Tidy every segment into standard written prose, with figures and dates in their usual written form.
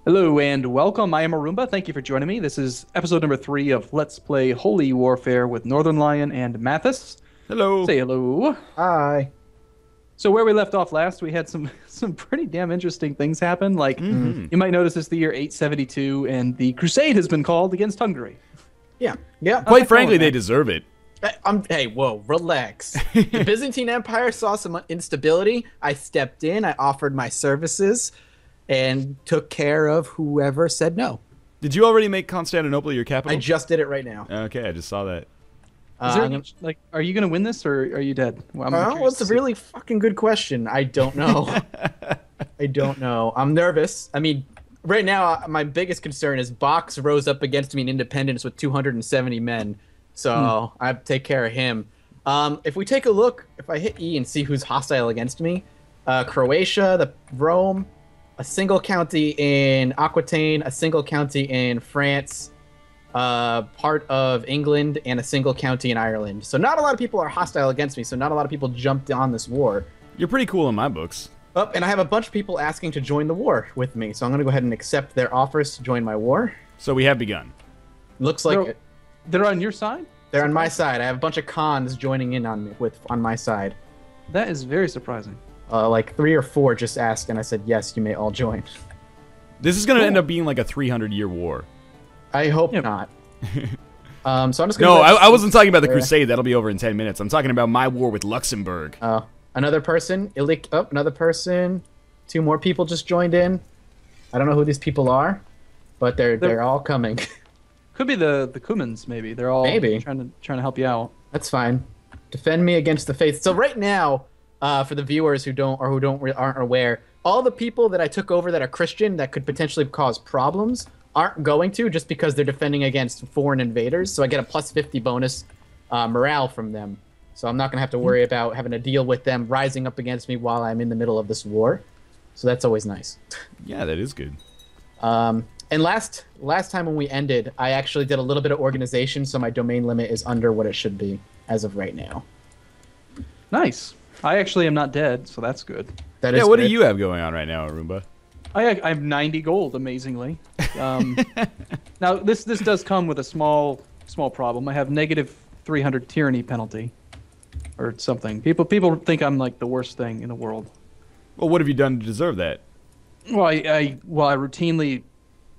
Hello and welcome. I am Arumba. Thank you for joining me. This is episode number 3 of Let's Play Holy Warfare with Northernlion and Mathas. Hello. Say hello. Hi. So where we left off last, we had some pretty damn interesting things happen. Like you might notice it's the year 872, and the Crusade has been called against Hungary. Yeah. Yeah. Quite frankly, they deserve it. Hey, whoa, relax. The Byzantine Empire saw some instability. I stepped in. I offered my services, and took care of whoever said no. Did you already make Constantinople your capital? I just did it right now. Okay, I just saw that. Is there, like, are you gonna win this or are you dead? Well, It's a really fucking good question. I don't know. I don't know. I'm nervous. I mean, right now, my biggest concern is Box rose up against me in Independence with 270 men. So I take care of him. If we take a look, if I hit E and see who's hostile against me, Croatia, Rome, a single county in Aquitaine, a single county in France, part of England, and a single county in Ireland. So not a lot of people are hostile against me, so not a lot of people jumped on this war. You're pretty cool in my books. Oh, and I have a bunch of people asking to join the war with me, so I'm going to go ahead and accept their offers to join my war. So we have begun. Looks like they're on your side? they're on my side. I have a bunch of cons joining in on me on my side. That is very surprising. Like 3 or 4 just asked, and I said, yes, you may all join. This is going to end up being like a 300-year war. I hope Yep. not. So I'm just No, going to... I wasn't talking about the Crusade. That'll be over in 10 minutes. I'm talking about my war with Luxembourg. Another person. Another person. 2 more people just joined in. I don't know who these people are, but they're all coming. Could be the Cumans, maybe. They're all Maybe. trying to help you out. That's fine. Defend me against the faith. So right now, for the viewers who aren't aware, all the people that I took over that are Christian that could potentially cause problems aren't going to, just because they're defending against foreign invaders. So I get a plus 50 bonus morale from them. So I'm not gonna have to worry about having to deal with them rising up against me while I'm in the middle of this war. So that's always nice. Yeah, that is good. And last time when we ended, I actually did a little bit of organization, so my domain limit is under what it should be as of right now. Nice. I actually am not dead, so that's good. That Yeah, is what do good. you have going on right now, Arumba? I have 90 gold, amazingly. Now this does come with a small problem. I have negative 300 tyranny penalty, or something. People think I'm like the worst thing in the world. Well, what have you done to deserve that? Well, I routinely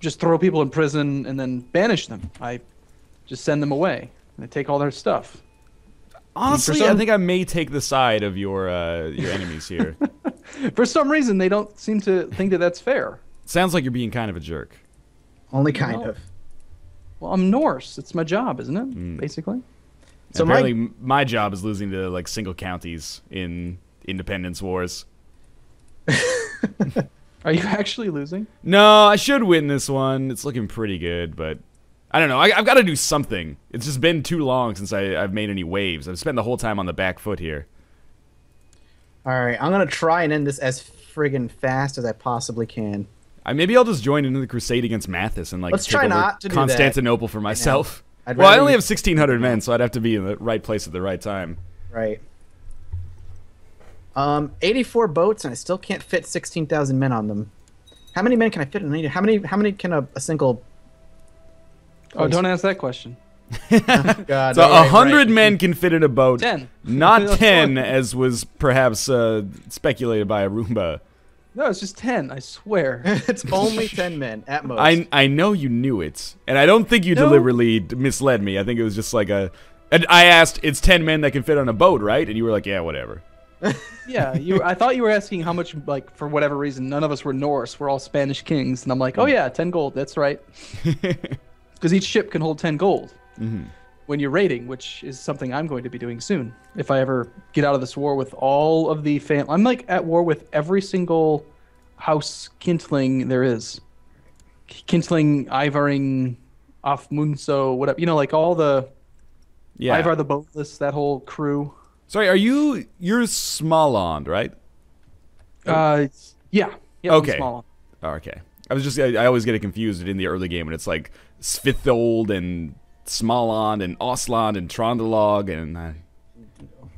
just throw people in prison and then banish them. I just send them away and I take all their stuff. Honestly, I think I may take the side of your enemies here. For some reason, they don't seem to think that that's fair. Sounds like you're being kind of a jerk. Only kind No. of. Well, I'm Norse. It's my job, isn't it? Basically. So Apparently, my job is losing to like single counties in independence wars. Are you actually losing? No, I should win this one. It's looking pretty good, but I don't know. I've got to do something. It's just been too long since I've made any waves. I've spent the whole time on the back foot here. All right, I'm gonna try and end this as friggin' fast as I possibly can. Maybe I'll just join into the crusade against Mathas and like Let's take try over not to do that Constantinople for myself. I'd Well, I rather only you- have 1,600 men, so I'd have to be in the right place at the right time. Right. 84 boats, and I still can't fit 16,000 men on them. How many men can I fit in? How many can a single? Oh, don't ask that question. God, So all right, 100 right. men can fit in a boat. 10. Not That's 10, fine. as was perhaps speculated by Arumba. No, it's just 10. I swear. It's only 10 men at most. I know you knew it, and I don't think you No. deliberately misled me. I think it was just like a. And I asked, "It's 10 men that can fit on a boat, right?" And you were like, "Yeah, whatever." Yeah, I thought you were asking how much, like, for whatever reason, none of us were Norse. We're all Spanish kings. And I'm like, oh, yeah, 10 gold. That's right. Because each ship can hold 10 gold when you're raiding, which is something I'm going to be doing soon. If I ever get out of this war with all of the I'm like at war with every single house Kintling there is. Kintling, Ivaring, Afmunso, whatever. You know, like all the Yeah. Ivar the Boatless, that whole crew. Sorry, you're Smallond, right? Yeah. Yeah. Okay. Small. Oh, okay. I always get it confused in the early game when it's like Svithold and Smallond and Osland and Trondelog and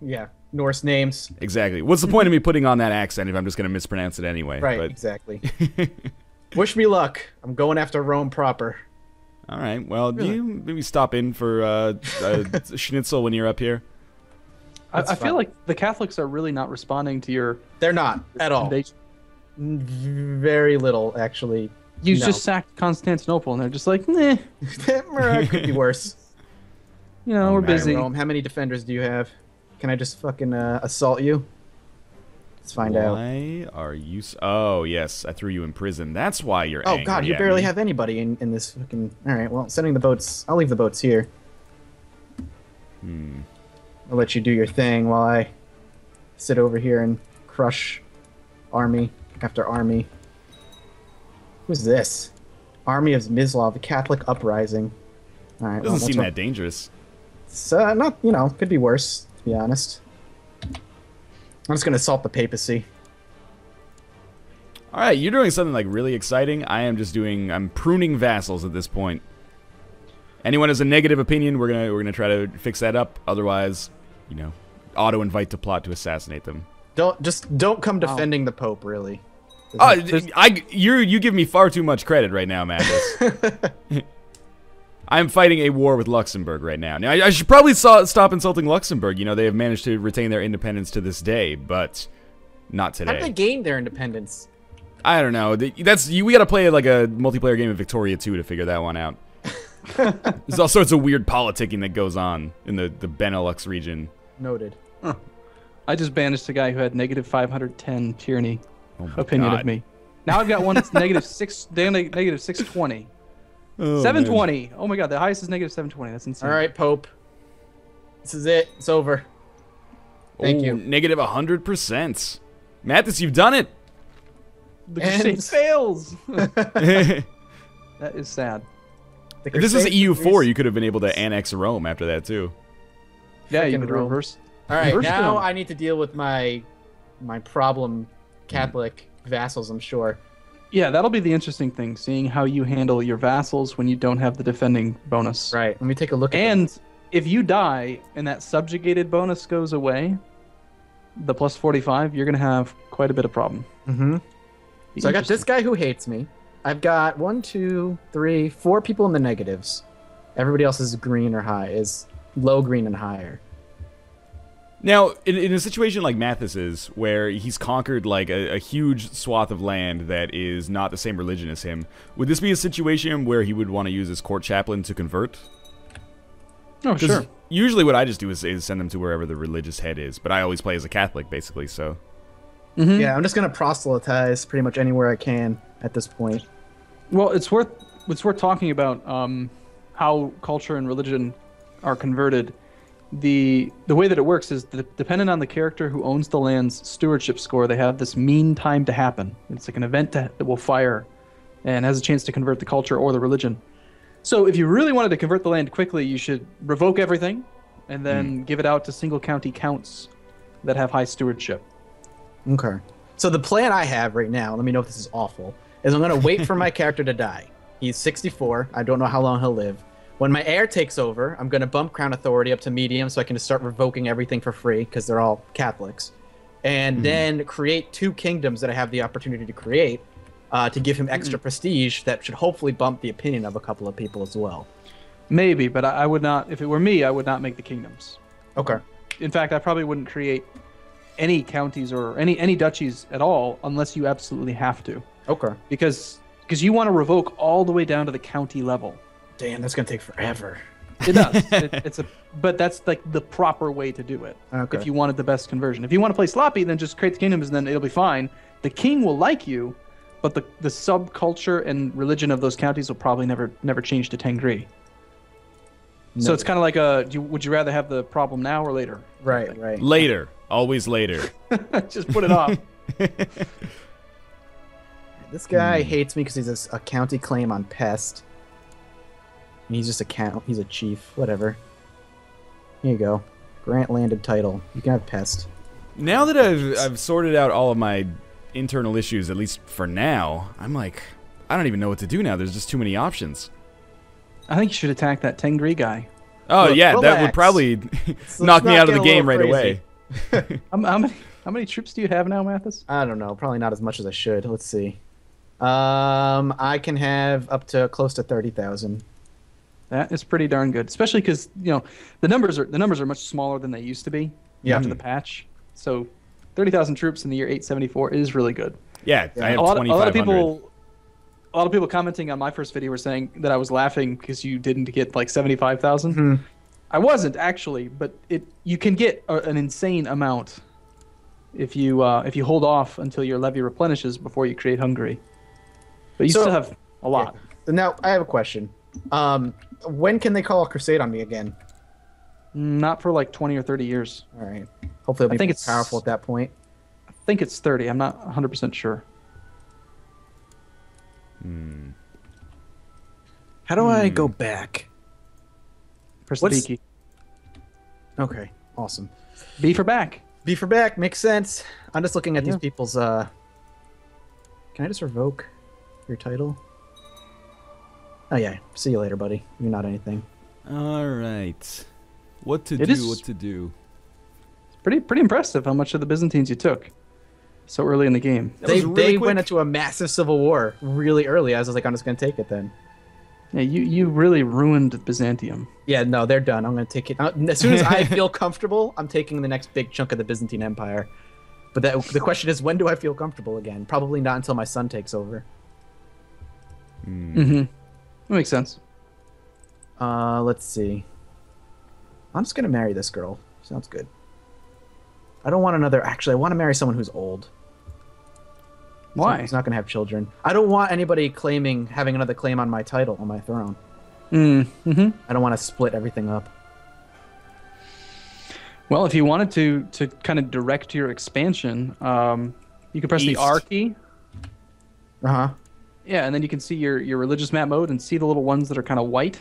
Yeah, Norse names. exactly. What's the point of me putting on that accent if I'm just going to mispronounce it anyway? Right, But exactly. Wish me luck. I'm going after Rome proper. All right. Well, do you maybe stop in for a schnitzel when you're up here? I feel like the Catholics are really not responding to your. They're not at all. Very little, actually. You just sacked Constantinople, and they're just like, nah. Could be worse. You know, we're busy. Rome, how many defenders do you have? Can I just fucking assault you? Let's find out. Why are you... Oh, yes. I threw you in prison. That's why you're angry. Oh, God, you barely have anybody in this fucking... All right, well, sending the boats... I'll leave the boats here. I'll let you do your thing while I sit over here and crush army after army. Who's this? Army of Mislav, the Catholic Uprising. All right, Doesn't seem that dangerous. It's not, you know, could be worse, to be honest. I'm just gonna assault the papacy. All right, you're doing something like really exciting. I'm pruning vassals at this point. Anyone has a negative opinion, we're gonna try to fix that up. Otherwise, you know, auto invite to plot to assassinate them. Don't come defending the Pope, really. Oh, you give me far too much credit right now, Mathas. I'm fighting a war with Luxembourg right now. Now, I should probably stop insulting Luxembourg. You know, they have managed to retain their independence to this day, but not today. How did they gain their independence? I don't know. We gotta play like a multiplayer game of Victoria 2 to figure that one out. There's all sorts of weird politicking that goes on in the Benelux region. Noted. Huh. I just banished a guy who had negative 510 tyranny opinion of me. Now I've got one that's negative 620. Oh, 720. Man. Oh my god, the highest is negative 720. That's insane. All right, Pope. This is it. It's over. Thank you. Negative 100%. Mathas, you've done it. The crusade fails. That is sad. If this is EU4, you could have been able to annex Rome after that too. Yeah, you could reverse. All right, now I need to deal with my problem Catholic vassals, I'm sure. Yeah, that'll be the interesting thing, seeing how you handle your vassals when you don't have the defending bonus. Right, let me take a look at And if you die and that subjugated bonus goes away, the plus 45, you're going to have quite a bit of problem. So I got this guy who hates me. I've got 1, 2, 3, 4 people in the negatives. Everybody else is green or high, is low green and higher. Now, in a situation like Mathas's, where he's conquered like a huge swath of land that is not the same religion as him, would this be a situation where he would want to use his court chaplain to convert? Oh, sure. Usually what I just do is send them to wherever the religious head is, but I always play as a Catholic, basically, so... Yeah, I'm just going to proselytize pretty much anywhere I can at this point. Well, it's worth talking about how culture and religion are converted. The way that it works is dependent on the character who owns the land's stewardship score, they have this mean time to happen. It's like an event that will fire and has a chance to convert the culture or the religion. So if you really wanted to convert the land quickly, you should revoke everything and then give it out to single county counts that have high stewardship. Okay. So the plan I have right now, let me know if this is awful, is I'm going to wait for my character to die. He's 64. I don't know how long he'll live. When my heir takes over, I'm going to bump Crown Authority up to medium so I can just start revoking everything for free because they're all Catholics. And then create 2 kingdoms that I have the opportunity to create to give him extra prestige that should hopefully bump the opinion of a couple of people as well. Maybe, but I would not, if it were me, I would not make the kingdoms. Okay. In fact, I probably wouldn't create any counties or any duchies at all unless you absolutely have to. Okay. Because you want to revoke all the way down to the county level. Damn, that's gonna take forever. It does. But that's like the proper way to do it. Okay. If you wanted the best conversion. If you want to play sloppy, then just create the kingdoms and then it'll be fine. The king will like you, but the subculture and religion of those counties will probably never change to Tengri. No. So it's kind of like would you rather have the problem now or later? Right. Later. Always later. Just put it off. This guy hates me because he's a county claim on pest. And he's just he's a chief. Whatever. Here you go. Grant landed title. You can have pest. Now that I've sorted out all of my internal issues, at least for now, I'm like, I don't even know what to do now. There's just too many options. I think you should attack that Tengri guy. Oh, Look, yeah, relax. that would probably knock me out of the game right away. How many troops do you have now, Mathas? I don't know. Probably not as much as I should. Let's see. I can have up to close to 30,000. That is pretty darn good, especially because the numbers are much smaller than they used to be after the patch. So 30,000 troops in the year 874 is really good. Yeah, I have A lot 2,500. of people commenting on my first video were saying that I was laughing because you didn't get like 75,000. I wasn't actually, but you can get an insane amount if you hold off until your levy replenishes before you create Hungary. But you still have a lot. Yeah. So now I have a question. When can they call a crusade on me again? Not for like 20 or 30 years. All right. Hopefully, it'll be powerful at that point. I think it's 30. I'm not 100% sure. How do I go back? Press the B key. Okay, awesome. B for back. B for back makes sense. I'm just looking at these people's. Can I just revoke your title? Oh yeah. See you later, buddy. You're not anything. All right. What to It do? is- What to do? Pretty impressive how much of the Byzantines you took so early in the game. That was really quick. went into a massive civil war really early. I was like, I'm just gonna take it then. Yeah, you really ruined Byzantium. Yeah, no, they're done. I'm gonna take it as soon as I feel comfortable. I'm taking the next big chunk of the Byzantine Empire. But the question is, when do I feel comfortable again? Probably not until my son takes over. That makes sense. Let's see. I'm just gonna marry this girl. Sounds good. I don't want another. Actually, I want to marry someone who's old. Why? Who's not gonna have children. I don't want anybody having another claim on my title, on my throne. I don't want to split everything up. Well, if you wanted to kind of direct your expansion, you could press the East. R key. Uh-huh. Yeah, and then you can see your religious map mode and see the little ones that are kind of white.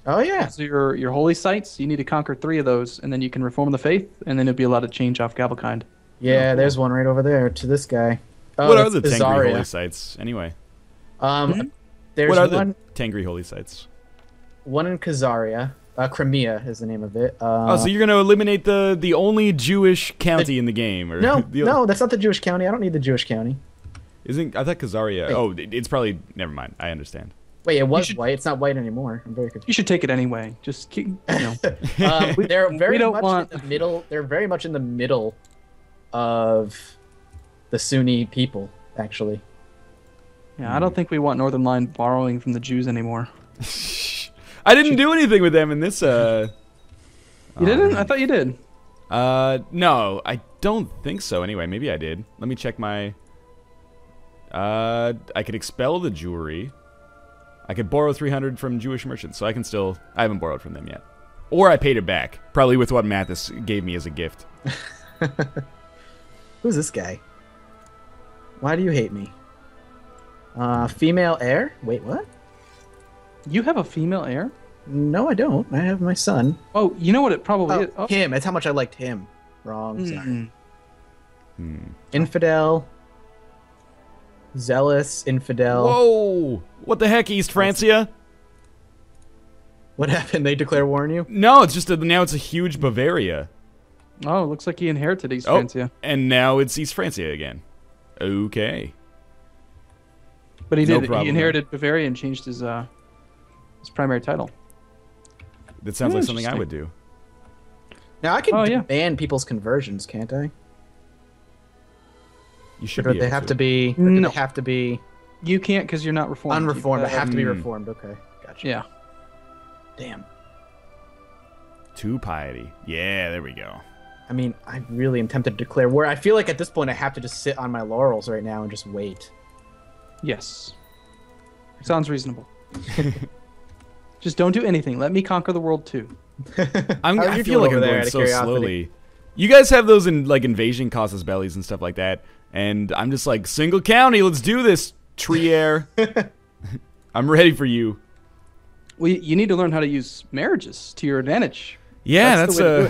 Oh yeah. So your holy sites, you need to conquer 3 of those, and then you can reform the faith, and then it'll be allowed to change off Gavelkind. Yeah, there's one right over there to this guy. Oh, What are the that's Tengri Azaria. holy sites anyway? There's What are one the Tengri holy sites? in Khazaria. Crimea is the name of it. Oh, so you're gonna eliminate the only Jewish county in the game? Or No, the, no, that's not the Jewish county. I don't need the Jewish county. Isn't I thought Khazaria? Wait. Oh, it's probably never mind. I understand. Wait, it was should- white. It's not white anymore. I'm very You confused. should take it anyway. Just keep, They're very don't much want- in the middle. They're very much in the middle of the Sunni people, actually. Yeah, I don't think we want Northernlion borrowing from the Jews anymore. I didn't do anything with them in this. You didn't? I thought you did. No, I don't think so. Anyway, maybe I did. Let me check my. I could expel the Jewry. I could borrow 300 from Jewish merchants, so I can still. I haven't borrowed from them yet, or I paid it back, probably with what Mathas gave me as a gift. Who's this guy? Why do you hate me? Female heir? Wait, what? You have a female heir? No, I don't. I have my son. Oh, you know what it probably is? Oh. Him. That's how much I liked him. Wrong. Sorry. Mm. Infidel. Zealous. Infidel. Whoa! What the heck, East Francia? What happened? They declare war on you? No, it's just now it's a huge Bavaria. Oh, looks like he inherited East Oh, Francia. and now it's East Francia again. Okay. But he no did. problem. He inherited Bavaria and changed his primary title. That sounds like something I would do. Now I can Oh, yeah. demand people's conversions, can't I? You should Or be they able have to. to be. Or No. they have to be You can't because you're not reformed. unreformed. They You, have to be reformed. Okay, gotcha. Yeah. Damn. To piety. Yeah, there we go. I mean, I really am tempted to declare war. I feel like at this point I have to just sit on my laurels right now and just wait. Yes. Sounds reasonable. Just don't do anything. Let me conquer the world too. How are I you feel doing like over I'm there, going out of so curiosity? slowly. You guys have those in like invasion casus bellies and stuff like that, and I'm just like single county. Let's do this, Trier. I'm ready for you. Well, you need to learn how to use marriages to your advantage. Yeah, That's that's, the way to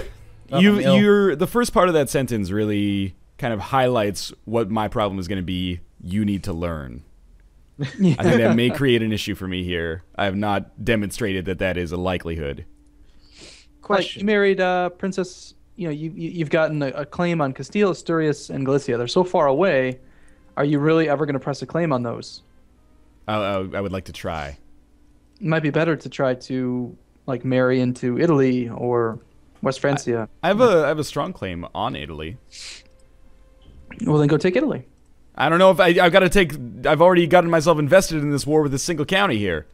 do it. I'm ill. you're the first part of that sentence really kind of highlights what my problem is going to be. You need to learn. I think that may create an issue for me here. I have not demonstrated that that is a likelihood. Like you married Princess. You've gotten a claim on Castile, Asturias, and Galicia. They're so far away. Are you really ever going to press a claim on those? I would like to try. It might be better to try to like marry into Italy or West Francia. I have a strong claim on Italy. Well, then go take Italy. I don't know if I've got to take. I've already gotten myself invested in this war with a single county here.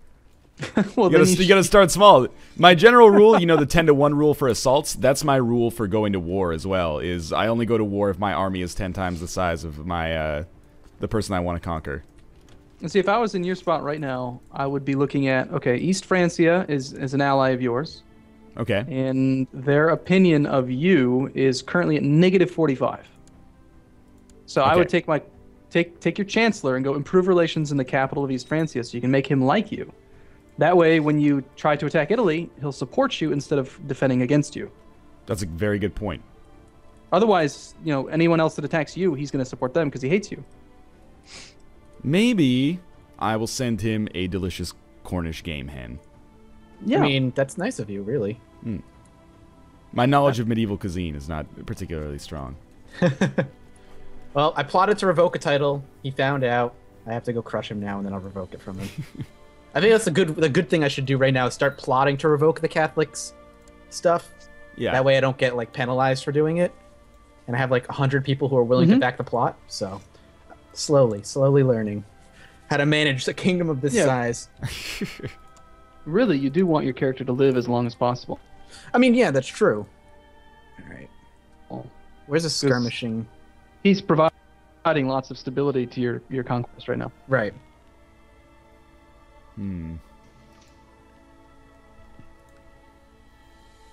Well, you gotta start small. My general rule, you know, the 10-to-1 rule for assaults. That's my rule for going to war as well. Is I only go to war if my army is 10 times the size of my the person I want to conquer. And see, if I was in your spot right now, I would be looking at East Francia is an ally of yours. Okay. And their opinion of you is currently at -45. So I would take take your chancellor and go improve relations in the capital of East Francia so you can make him like you. That way, when you try to attack Italy, he'll support you instead of defending against you. That's a very good point. Otherwise, you know, anyone else that attacks you, he's going to support them because he hates you. Maybe I will send him a delicious Cornish game hen. Yeah. I mean, that's nice of you, really. My knowledge of medieval cuisine is not particularly strong. Well, I plotted to revoke a title. He found out. I have to go crush him now, and then I'll revoke it from him. I think that's the good thing I should do right now is start plotting to revoke the Catholics stuff. Yeah. That way I don't get like penalized for doing it. And I have like 100 people who are willing to back the plot. So slowly learning how to manage a kingdom of this size. Really, you do want your character to live as long as possible. I mean, yeah, that's true. All right. Well, where's the skirmishing? He's providing lots of stability to your conquest right now. Right.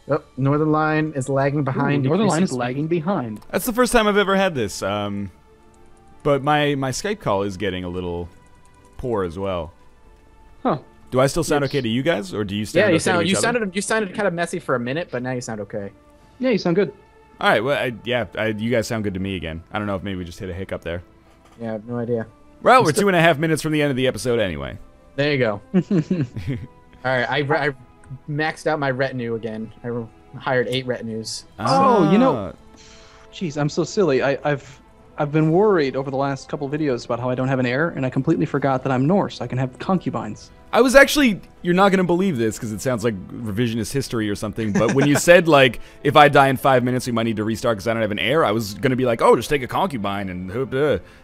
Oh, Northernlion is lagging behind. Northernlion is lagging behind. That's the first time I've ever had this. But my Skype call is getting a little poor as well. Huh. Do I still sound okay to you guys, or do you sound? Yeah, you sounded kind of messy for a minute, but now you sound okay. Yeah, you sound good. All right. Well, you guys sound good to me again. I don't know if maybe we just hit a hiccup there. Yeah, I have no idea. Well, we're 2.5 minutes from the end of the episode anyway. There you go. All right, I maxed out my retinue again. I hired 8 retinues. Oh, you know, jeez, I'm so silly. I've been worried over the last couple of videos about how I don't have an heir, and I completely forgot that I'm Norse. I can have concubines. I was actually, you're not going to believe this because it sounds like revisionist history or something, but when you said, like, if I die in 5 minutes, we might need to restart because I don't have an heir, I was going to be like, oh, just take a concubine and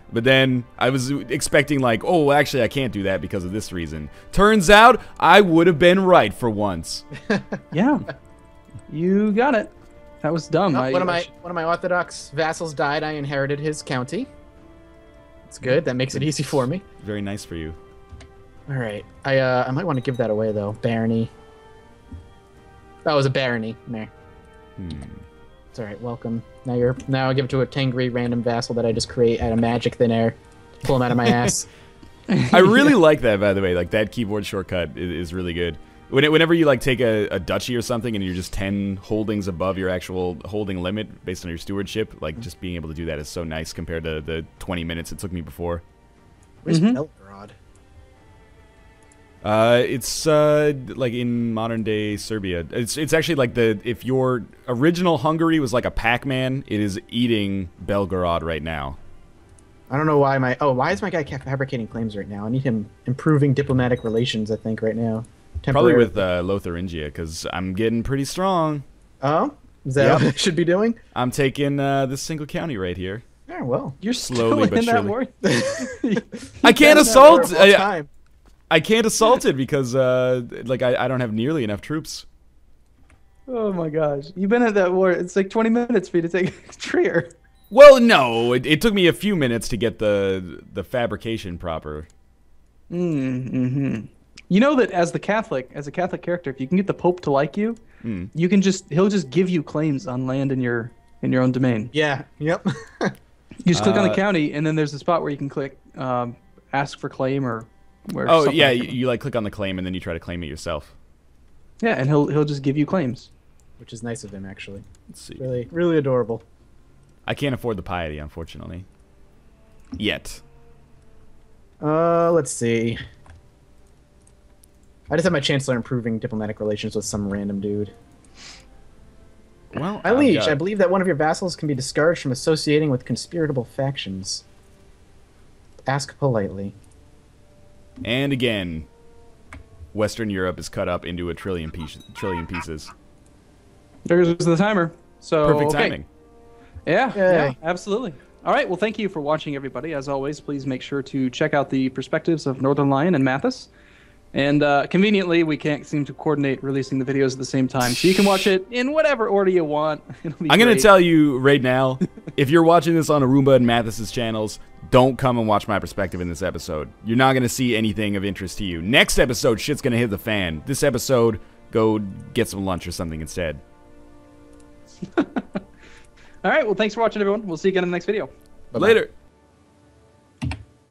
but then I was expecting, like, oh, well, actually, I can't do that because of this reason. Turns out, I would have been right for once. Yeah. You got it. That was dumb. Oh, one of my Orthodox vassals died. I inherited his county. It's good. That makes it easy for me. Very nice for you. All right. I might want to give that away though. Barony. That was a barony. There. It's all right. Welcome. Now I give it to a Tengri random vassal that I just create out of magic thin air. Pull him out of my ass. I really like that, by the way. Like that keyboard shortcut is really good. Whenever you like take a duchy or something and you're just 10 holdings above your actual holding limit based on your stewardship, like just being able to do that is so nice compared to the 20 minutes it took me before. Where's Belgorod? It's like in modern day Serbia. It's actually like if your original Hungary was like a Pac-Man, it is eating Belgorod right now. I don't know why why is my guy fabricating claims right now? I need him improving diplomatic relations, I think, right now. Probably with Lotharingia, because I'm getting pretty strong. Oh? Is that what I should be doing? I'm taking this single county right here. Yeah, well. You're slowly but surely. I can't assault. I can't assault it because like I don't have nearly enough troops. Oh my gosh. You've been at that war. It's like 20 minutes for you to take Trier. Well, no. It took me a few minutes to get the fabrication proper. You know that as a Catholic character, if you can get the Pope to like you, you can he'll just give you claims on land in your own domain. Yeah. Yep. You just click on the county, and then there's a spot where you can click ask for claim or where. Oh yeah, you like click on the claim and then you try to claim it yourself. Yeah, and he'll just give you claims, which is nice of him actually. Let's see. Really, really adorable. I can't afford the piety, unfortunately. Yet. Let's see. I just have my chancellor improving diplomatic relations with some random dude. Well, my liege, I believe that one of your vassals can be discouraged from associating with conspiratable factions. Ask politely. And again, Western Europe is cut up into a trillion pieces. There's the timer. So Perfect okay. timing. Yeah, absolutely. All right, well, thank you for watching, everybody. As always, please make sure to check out the perspectives of Northernlion and Mathas. And conveniently, we can't seem to coordinate releasing the videos at the same time, so you can watch it in whatever order you want. I'm going to tell you right now, if you're watching this on Arumba and Mathas' channels, don't come and watch my perspective in this episode. You're not going to see anything of interest to you. Next episode, shit's going to hit the fan. This episode, go get some lunch or something instead. All right, well, thanks for watching, everyone. We'll see you again in the next video. Bye-bye. Later.